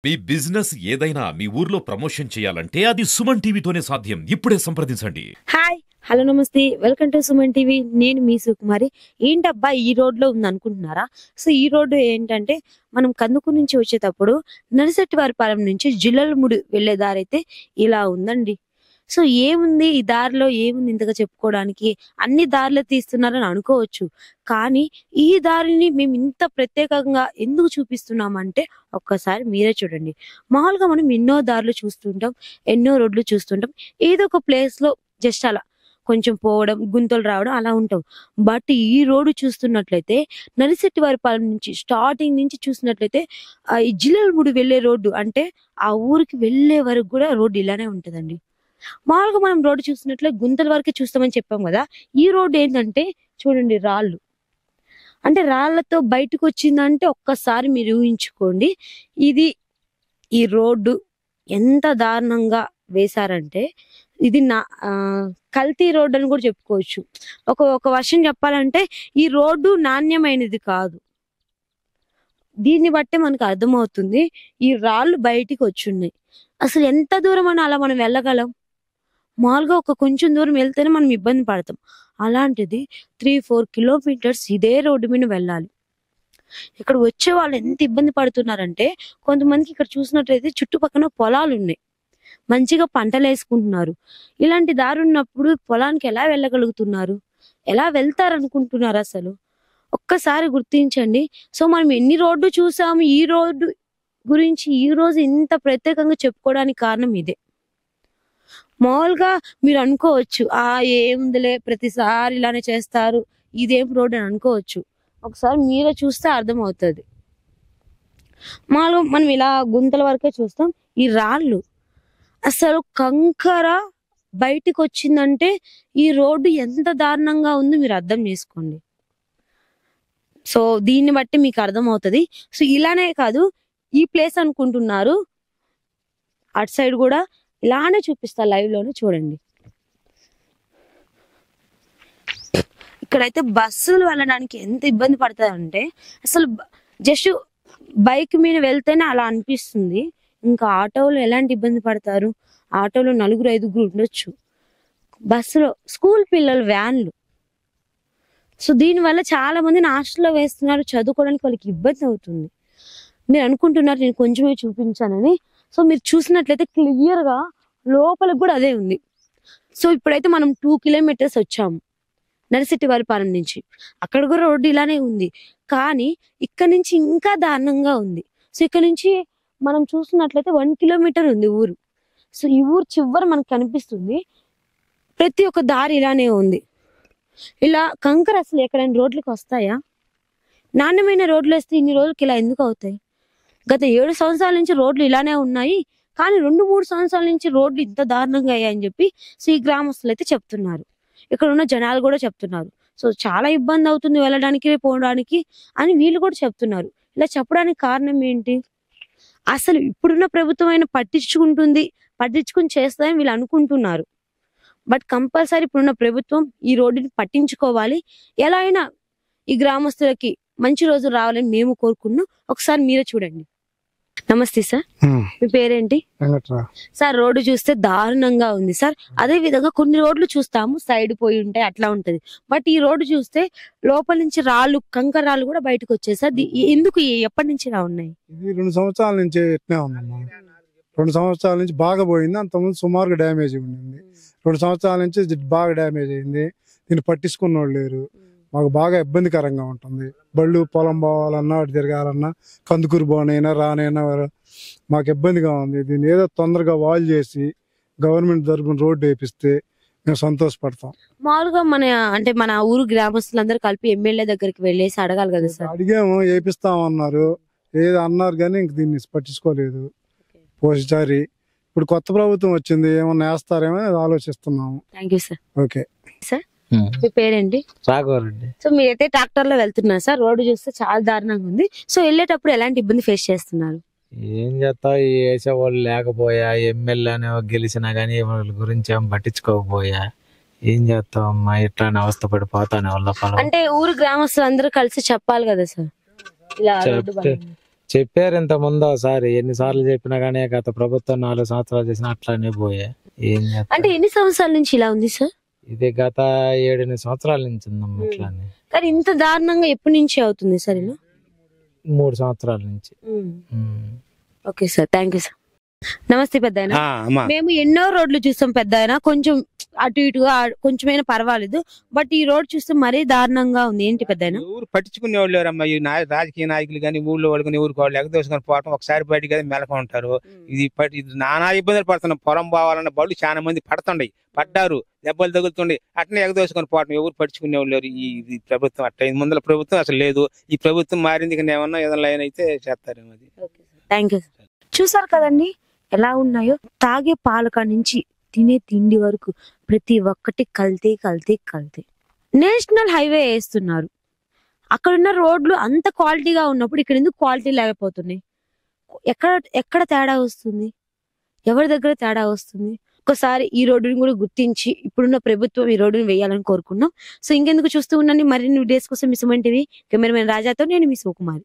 మీ business ఏదైనా మీ ఊర్లో promotion చేయాలంటే అది సుమన్ టీవీతోనే సాధ్యం. ఇప్పుడే సంప్రదించండి. హాయ్ హలో నమస్తే వెల్కమ్ టు సుమన్ టీవీ. నేను మీ సుకుమారి. ఏంటబ్బా ఈ రోడ్ లో ఉంది అనుకుంటున్నారా? సో ఈ రోడ్డు ఏంటంటే మనం కందుకు నుంచి వచ్చేటప్పుడు నరసెట్టివారిపాలెం నుంచి జిల్లలమూడి వెళ్లే దారి అయితే ఇలా ఉందండి. సో ఏముంది ఈ దారిలో, ఏముంది ఇంతగా చెప్పుకోవడానికి? అన్ని దారులు తీస్తున్నారని అనుకోవచ్చు, కానీ ఈ దారిని మేము ఇంత ప్రత్యేకంగా ఎందుకు చూపిస్తున్నామంటే ఒక్కసారి మీరే చూడండి. మామూలుగా మనం ఎన్నో దారులు చూస్తుంటాం, ఎన్నో రోడ్లు చూస్తుంటాం, ఏదో ఒక ప్లేస్ లో జస్ట్ అలా కొంచెం పోవడం, గుంతలు రావడం అలా ఉంటాం. బట్ ఈ రోడ్డు చూస్తున్నట్లయితే నరిశెట్టివారిపాలెం నుంచి స్టార్టింగ్ నుంచి చూసినట్లయితే ఈ జిల్లలమూడి వెళ్లే రోడ్డు, అంటే ఆ ఊరికి వెళ్లే వరకు కూడా రోడ్డు ఇలానే ఉంటదండి. మామూలుగా మనం రోడ్డు చూస్తున్నట్లే గుంతల వరకే చూస్తామని చెప్పాం కదా. ఈ రోడ్డు ఏంటంటే చూడండి, రాళ్ళు, అంటే రాళ్లతో బయటకు వచ్చిందంటే ఒక్కసారి మీరు ఊహించుకోండి. ఇది ఈ రోడ్డు ఎంత దారుణంగా వేశారంటే ఇది కల్తీ రోడ్డు అని కూడా చెప్పుకోవచ్చు. ఒక వర్షం చెప్పాలంటే ఈ రోడ్డు నాణ్యమైనది కాదు. దీన్ని బట్టే మనకు అర్థమవుతుంది ఈ రాళ్ళు బయటికి వచ్చున్నాయి. అసలు ఎంత దూరం అని అలా మనం వెళ్ళగలం? మామూలుగా ఒక కొంచెం దూరం వెళ్తేనే మనం ఇబ్బంది పడతాం. అలాంటిది 3-4 కిలోమీటర్స్ ఇదే రోడ్డు మీద వెళ్ళాలి. ఇక్కడ వచ్చే వాళ్ళు ఎంత ఇబ్బంది పడుతున్నారంటే, కొంతమందికి ఇక్కడ చూసినట్లయితే చుట్టుపక్కల పొలాలు ఉన్నాయి, మంచిగా పంటలు వేసుకుంటున్నారు. ఇలాంటి దారి ఉన్నప్పుడు పొలానికి ఎలా వెళ్ళగలుగుతున్నారు? ఎలా వెళ్తారనుకుంటున్నారు అసలు? ఒక్కసారి గుర్తించండి. సో మనం ఎన్ని రోడ్డు చూసాము, ఈ రోడ్డు గురించి ఈ రోజు ఇంత ప్రత్యేకంగా చెప్పుకోవడానికి కారణం ఇదే. మామూలుగా మీరు అనుకోవచ్చు, ఏముందిలే ప్రతిసారి ఇలానే చేస్తారు, ఇదేం రోడ్ అని అనుకోవచ్చు. ఒకసారి మీరే చూస్తే అర్థమవుతుంది. మామూలుగా మనం ఇలా గుంతల వరకే చూస్తాం. ఈ రాళ్ళు అసలు కంకర బయటికి వచ్చిందంటే ఈ రోడ్డు ఎంత దారుణంగా ఉందో మీరు అర్థం చేసుకోండి. సో దీన్ని బట్టి మీకు అర్థమవుతుంది. సో ఇలానే కాదు, ఈ ప్లేస్ అనుకుంటున్నారు, అటు సైడ్ కూడా ఇలానే చూపిస్తా, లైవ్ లోనే చూడండి. ఇక్కడైతే బస్సులు వెళ్ళడానికి ఎంత ఇబ్బంది పడతాయంటే అసలు జస్ట్ బైక్ మీద వెళ్తేనే అలా అనిపిస్తుంది. ఇంకా ఆటోలో ఎలాంటి ఇబ్బంది పడతారు? ఆటోలో 4-5 ఉండొచ్చు, బస్సులో స్కూల్ పిల్లలు, వ్యాన్లు. సో దీనివల్ల చాలా మంది హాస్టల్లో వేస్తున్నారు, చదువుకోవడానికి వాళ్ళకి ఇబ్బంది అవుతుంది. మీరు అనుకుంటున్నారు నేను కొంచెమే చూపించానని. సో మీరు చూసినట్లయితే క్లియర్ గా లోపలికి కూడా అదే ఉంది. సో ఇప్పుడైతే మనం 2 కిలోమీటర్స్ వచ్చాము నరసెట్టివారిపాలెం నుంచి. అక్కడ కూడా రోడ్డు ఇలానే ఉంది, కానీ ఇక్కడ నుంచి ఇంకా దారుణంగా ఉంది. సో ఇక్కడ నుంచి మనం చూస్తున్నట్లయితే 1 కిలోమీటర్ ఉంది ఊరు. సో ఈ ఊరు చివరి మనకు కనిపిస్తుంది. ప్రతి ఒక్క దారి ఇలానే ఉంది. ఇలా కంకర అసలు ఎక్కడైనా రోడ్లకు వస్తాయా? నాణ్యమైన రోడ్లు వేస్తే ఇన్ని రోజులకి ఇలా ఎందుకు అవుతాయి? గత 7 సంవత్సరాల నుంచి రోడ్లు ఇలానే ఉన్నాయి, కానీ 2-3 సంవత్సరాల నుంచి రోడ్లు ఇంత దారుణంగా అయ్యాయని చెప్పి సో ఈ గ్రామస్తులు అయితే చెప్తున్నారు, ఇక్కడ ఉన్న జనాలు కూడా చెప్తున్నారు. సో చాలా ఇబ్బంది అవుతుంది వెళ్ళడానికి పోవడానికి అని వీళ్ళు కూడా చెప్తున్నారు. ఇలా చెప్పడానికి కారణం ఏంటి? అసలు ఇప్పుడున్న ప్రభుత్వం అయినా పట్టించుకుని చేస్తారని వీళ్ళు అనుకుంటున్నారు. బట్ కంపల్సరీ ఇప్పుడున్న ప్రభుత్వం ఈ రోడ్డుని పట్టించుకోవాలి. ఎలా అయినా ఈ గ్రామస్తులకి మంచి రోజులు రావాలని మేము కోరుకున్నాం. ఒకసారి మీరే చూడండి. నమస్తే సార్, మీ పేరేంటి? సార్ రోడ్డు చూస్తే దారుణంగా ఉంది సార్. అదే విధంగా కొన్ని రోడ్లు చూస్తాము సైడ్ పోయి ఉంటాయి, అట్లా ఉంటది. బట్ ఈ రోడ్డు చూస్తే లోపల నుంచి రాళ్ళు, కంకర రాళ్ళు కూడా బయటకు వచ్చాయి సార్. ఎందుకు, ఎప్పటి నుంచి ఇలా ఉన్నాయి? ఇది 2 సంవత్సరాల నుంచి ఎట్నే ఉందమ్మా. 2 సంవత్సరాల నుంచి బాగా పోయింది, అంతకుముందు సుమారుగా డ్యామేజ్ ఉండింది. 2 సంవత్సరాల నుంచి బాగా డ్యామేజ్ అయింది. దీన్ని పట్టించుకున్న వాళ్ళు లేరు. మాకు బాగా ఇబ్బందికరంగా ఉంటుంది. బళ్ళు పొలం పోవాలన్నా, అటు తిరగాలన్నా, కందుకూరు పోనైనా రానైనా మాకు ఇబ్బందిగా ఉంది. దీన్ని ఏదో తొందరగా వాల్ చేసి గవర్నమెంట్ తరపున రోడ్డు వేపిస్తే మేము సంతోషపడతాం. మామూలుగా మన ఊరు గ్రామస్తులందరూ కలిపి ఎమ్మెల్యే దగ్గరికి వెళ్ళేసి అడగాలి కదా సార్. అడిగాము, వేపిస్తామన్నారు, ఏదో అన్నారు, కానీ ఇంక దీన్ని పట్టించుకోలేదు పోయినసారి. ఇప్పుడు కొత్త ప్రభుత్వం వచ్చింది, ఏమన్నా వేస్తారేమో ఆలోచిస్తున్నాము. Thank you sir. Okay sir, మీ పేరేంటి? రాఘవరెడ్డి. సో మీరైతే ట్రాక్టర్ లో వెళ్తున్నారు సార్. రోడ్డు చూస్తే చాలా దారుణంగా ఉంది. సో వెళ్ళేటప్పుడు ఎలాంటి ఇబ్బంది ఫేస్ చేస్తున్నారు? ఏం చేస్తావు, ఈ వేసేవాళ్ళు లేకపోయా, ఎమ్మెల్యే అనే గెలిచినా గానీ వాళ్ళ గురించి ఏం పట్టించుకోకపోయా, ఏం చేస్తావమ్మా, ఇట్లానే అవస్థ పడిపోతానే వాళ్ళ. అంటే ఊరు గ్రామస్తులు అందరూ కలిసి చెప్పాలి కదా సార్, ఇలా రోడ్డు చెప్తే చెప్పారు ఇంత ముందు ఒకసారి, ఎన్నిసార్లు చెప్పినా కానీ గత ప్రభుత్వం 4 సంవత్సరాలు చేసినా అట్లానే పోయా. ఏం చేస్తాం? అంటే ఎన్ని సంవత్సరాల నుంచి ఇలా ఉంది సార్? ఇది గత 7-8 సంవత్సరాల నుంచి ఉందమ్మా ఇట్లానే. కానీ ఇంత దారుణంగా ఎప్పటి నుంచి అవుతుంది సార్ ఇలా? 3 సంవత్సరాల నుంచి. Okay sir, thank you sir. నమస్తే పెద్దాయన. అమ్మా మేము ఎన్నో రోడ్లు చూస్తాం పెద్దాయన, కొంచెం అటు ఇటుగా కొంచెమైనా పర్వాలేదు, బట్ ఈ రోడ్ చూస్తే మరీ దారుణంగా ఉంది. ఏంటి పెద్దాయన? ఊరు పట్టించుకునే వాళ్ళు లేరమ్మా. ఈ రాజకీయ నాయకులు కానీ ఊళ్ళో వాళ్ళు కానీ ఊరికి వాళ్ళు ఎగదోసుకొని పోవటం, ఒకసారి బయటికి అది మెలక ఉంటారు. ఇది నానా ఇబ్బందులు పడుతున్నాం. పొలం పోవాలన్న బళ్ళు చాలా మంది పడ్డారు, దెబ్బలు తగులుతుండే, అట్నే ఎగదోసుకొని పోవటం. ఎవరు పట్టించుకునే వాళ్ళు లేరు. ఈ ప్రభుత్వం అట్ట ముందర ప్రభుత్వం అసలు లేదు. ఈ ప్రభుత్వం మారింది కానీ ఏమన్నా ఏదైనా లైన్ అయితే చేస్తారేమో. అది థ్యాంక్ యూ. చూసారు కదండి ఎలా ఉన్నాయో. తాగే పాలక నుంచి తినే తిండి వరకు ప్రతి ఒక్కటి కల్తీ కల్తీ కల్తీ. నేషనల్ హైవే వేస్తున్నారు, అక్కడున్న రోడ్లు అంత క్వాలిటీగా ఉన్నప్పుడు ఇక్కడ ఎందుకు క్వాలిటీ లేకపోతున్నాయి? ఎక్కడ తేడా వస్తుంది? ఎవరి దగ్గర తేడా వస్తుంది? ఒకసారి ఈ రోడ్డుని కూడా గుర్తించి ఇప్పుడున్న ప్రభుత్వం ఈ రోడ్డుని వేయాలని కోరుకున్నాం. సో ఇంకెందుకు చూస్తూ ఉండండి మరిన్ని వీడియోస్ కోసం మీ సుమన్ టీవీ. కెమెరామెన్ రాజాతో నేను మీ సుకుమారి.